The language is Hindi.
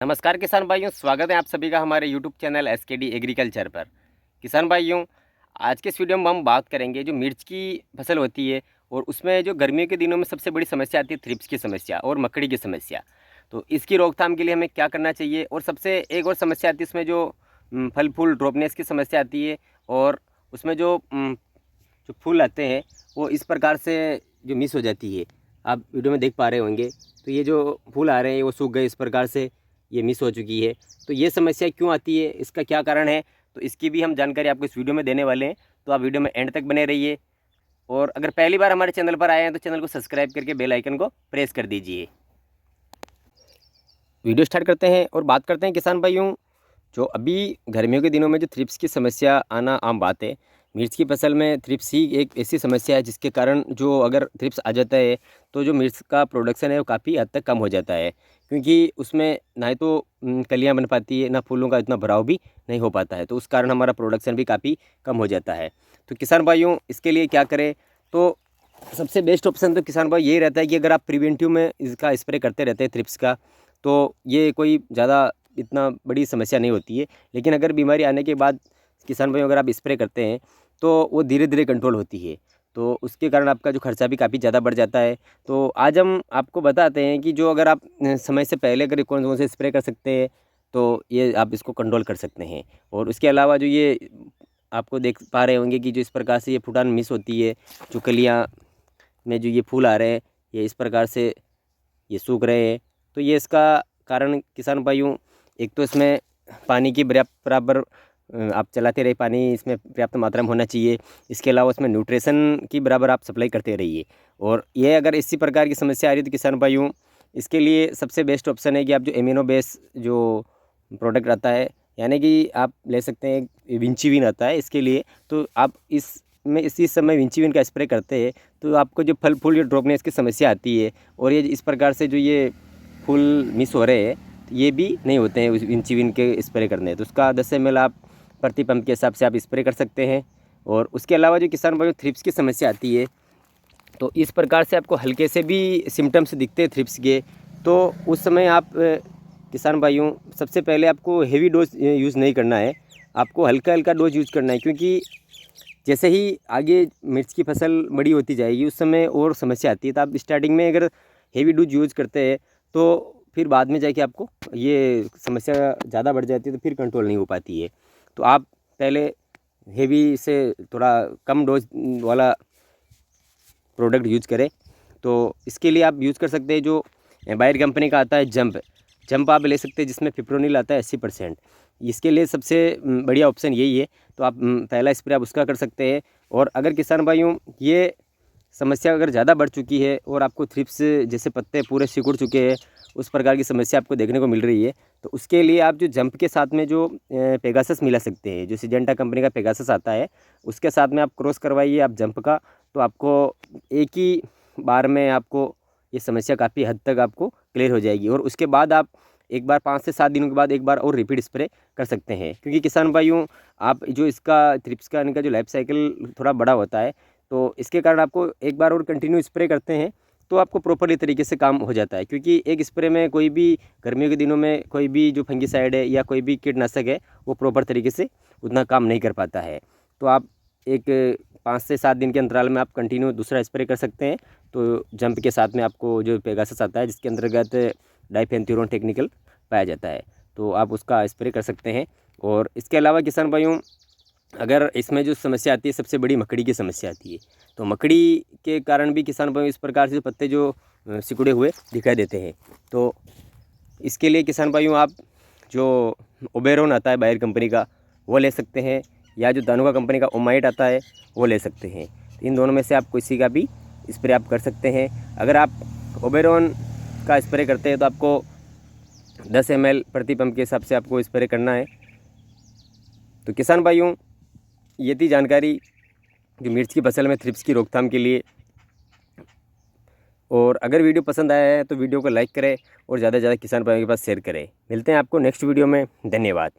नमस्कार किसान भाइयों, स्वागत है आप सभी का हमारे यूट्यूब चैनल एसकेडी एग्रीकल्चर पर। किसान भाइयों, आज के इस वीडियो में हम बात करेंगे जो मिर्च की फसल होती है और उसमें जो गर्मियों के दिनों में सबसे बड़ी समस्या आती है थ्रिप्स की समस्या और मकड़ी की समस्या। तो इसकी रोकथाम के लिए हमें क्या करना चाहिए, और सबसे एक और समस्या आती है इसमें जो फल फूल ड्रॉपनेस की समस्या आती है, और उसमें जो फूल आते हैं वो इस प्रकार से जो मिस हो जाती है। आप वीडियो में देख पा रहे होंगे, तो ये जो फूल आ रहे हैं वो सूख गए, इस प्रकार से ये मिस हो चुकी है। तो ये समस्या क्यों आती है, इसका क्या कारण है, तो इसकी भी हम जानकारी आपको इस वीडियो में देने वाले हैं। तो आप वीडियो में एंड तक बने रहिए, और अगर पहली बार हमारे चैनल पर आए हैं तो चैनल को सब्सक्राइब करके बेल आइकन को प्रेस कर दीजिए। वीडियो स्टार्ट करते हैं और बात करते हैं किसान भाइयों, जो अभी गर्मियों के दिनों में जो थ्रिप्स की समस्या आना आम बात है। मिर्च की फसल में थ्रिप्स ही एक ऐसी समस्या है जिसके कारण जो अगर थ्रिप्स आ जाता है तो जो मिर्च का प्रोडक्शन है वो काफ़ी हद तक कम हो जाता है, क्योंकि उसमें ना ही तो कलियां बन पाती है, ना फूलों का इतना भराव भी नहीं हो पाता है, तो उस कारण हमारा प्रोडक्शन भी काफ़ी कम हो जाता है। तो किसान भाइयों, इसके लिए क्या करें, तो सबसे बेस्ट ऑप्शन तो किसान भाई यही रहता है कि अगर आप प्रिवेंटिव में इसका स्प्रे करते रहते हैं थ्रिप्स का, तो ये कोई ज़्यादा इतना बड़ी समस्या नहीं होती है। लेकिन अगर बीमारी आने के बाद किसान भाइयों अगर आप स्प्रे करते हैं तो वो धीरे धीरे कंट्रोल होती है, तो उसके कारण आपका जो खर्चा भी काफ़ी ज़्यादा बढ़ जाता है। तो आज हम आपको बताते हैं कि जो अगर आप समय से पहले अगर कौन कौन से स्प्रे कर सकते हैं, तो ये आप इसको कंट्रोल कर सकते हैं। और उसके अलावा जो ये आपको देख पा रहे होंगे कि जो इस प्रकार से ये फुटान मिस होती है, जो कलियाँ में जो ये फूल आ रहे हैं ये इस प्रकार से ये सूख रहे हैं, तो ये इसका कारण किसान भाइयों, एक तो इसमें पानी की बराबर आप चलाते रहिए, पानी इसमें पर्याप्त मात्रा में होना चाहिए। इसके अलावा उसमें न्यूट्रिशन की बराबर आप सप्लाई करते रहिए। और ये अगर इसी प्रकार की समस्या आ रही है तो किसान भाइयों, इसके लिए सबसे बेस्ट ऑप्शन है कि आप जो एमिनो बेस जो प्रोडक्ट आता है, यानी कि आप ले सकते हैं विंचीविन आता है इसके लिए, तो आप इसमें इसी समय विंचीविन का स्प्रे करते हैं तो आपको जो फल फूल या ड्रॉपनेस की समस्या आती है और ये इस प्रकार से जो ये फूल मिस हो रहे हैं, तो ये भी नहीं होते हैं विंचीविन के स्प्रे करने। तो उसका 10 ml आप प्रति पंप के हिसाब से आप स्प्रे कर सकते हैं। और उसके अलावा जो किसान भाइयों थ्रिप्स की समस्या आती है, तो इस प्रकार से आपको हल्के से भी सिम्टम्स दिखते हैं थ्रिप्स के, तो उस समय आप किसान भाइयों सबसे पहले आपको हेवी डोज यूज़ नहीं करना है, आपको हल्का हल्का डोज यूज़ करना है। क्योंकि जैसे ही आगे मिर्च की फसल बड़ी होती जाएगी उस समय और समस्या आती है, तो आप स्टार्टिंग में अगर हेवी डोज यूज़ करते हैं तो फिर बाद में जाके आपको ये समस्या ज़्यादा बढ़ जाती है, तो फिर कंट्रोल नहीं हो पाती है। तो आप पहले हेवी से थोड़ा कम डोज वाला प्रोडक्ट यूज़ करें। तो इसके लिए आप यूज़ कर सकते हैं जो बायर कंपनी का आता है जंप आप ले सकते हैं, जिसमें फिप्रोनिल आता है 80%। इसके लिए सबसे बढ़िया ऑप्शन यही है, तो आप पहला स्प्रे आप उसका कर सकते हैं। और अगर किसान भाइयों ये समस्या अगर ज़्यादा बढ़ चुकी है और आपको थ्रिप्स जैसे पत्ते पूरे सिकुड़ चुके हैं, उस प्रकार की समस्या आपको देखने को मिल रही है, तो उसके लिए आप जो जंप के साथ में जो पेगासस मिला सकते हैं, जो सिजेंटा कंपनी का पेगासस आता है, उसके साथ में आप क्रॉस करवाइए आप जंप का, तो आपको एक ही बार में आपको ये समस्या काफ़ी हद तक आपको क्लियर हो जाएगी। और उसके बाद आप एक बार 5 से 7 दिनों के बाद एक बार और रिपीट स्प्रे कर सकते हैं। क्योंकि किसान भाइयों, आप जो इसका थ्रिप्स का इनका जो लाइफ साइकिल थोड़ा बड़ा होता है, तो इसके कारण आपको एक बार और कंटिन्यू स्प्रे करते हैं तो आपको प्रॉपरली तरीके से काम हो जाता है। क्योंकि एक स्प्रे में कोई भी गर्मियों के दिनों में कोई भी जो फंगिसाइड है या कोई भी कीटनाशक है वो प्रॉपर तरीके से उतना काम नहीं कर पाता है। तो आप एक 5 से 7 दिन के अंतराल में आप कंटिन्यू दूसरा स्प्रे कर सकते हैं। तो जंप के साथ में आपको जो पेगासस आता है जिसके अंतर्गत डाइफेंथ्यूरॉन टेक्निकल पाया जाता है, तो आप उसका स्प्रे कर सकते हैं। और इसके अलावा किसान भाइयों, अगर इसमें जो समस्या आती है सबसे बड़ी मकड़ी की समस्या आती है, तो मकड़ी के कारण भी किसान भाइयों इस प्रकार से पत्ते जो सिकुड़े हुए दिखाई देते हैं। तो इसके लिए किसान भाइयों आप जो ओबेरोन आता है बायर कंपनी का वो ले सकते हैं, या जो दानुका कंपनी का ओमाइट आता है वो ले सकते हैं। इन दोनों में से आप किसी का भी स्प्रे आप कर सकते हैं। अगर आप ओबेरोन का स्प्रे करते हैं तो आपको 10 ml प्रति पंप के हिसाब से आपको स्प्रे करना है। तो किसान भाइयों, ये थी जानकारी जो मिर्च की फसल में थ्रिप्स की रोकथाम के लिए। और अगर वीडियो पसंद आया है तो वीडियो को लाइक करें और ज़्यादा से ज़्यादा किसान भाइयों के पास शेयर करें। मिलते हैं आपको नेक्स्ट वीडियो में। धन्यवाद।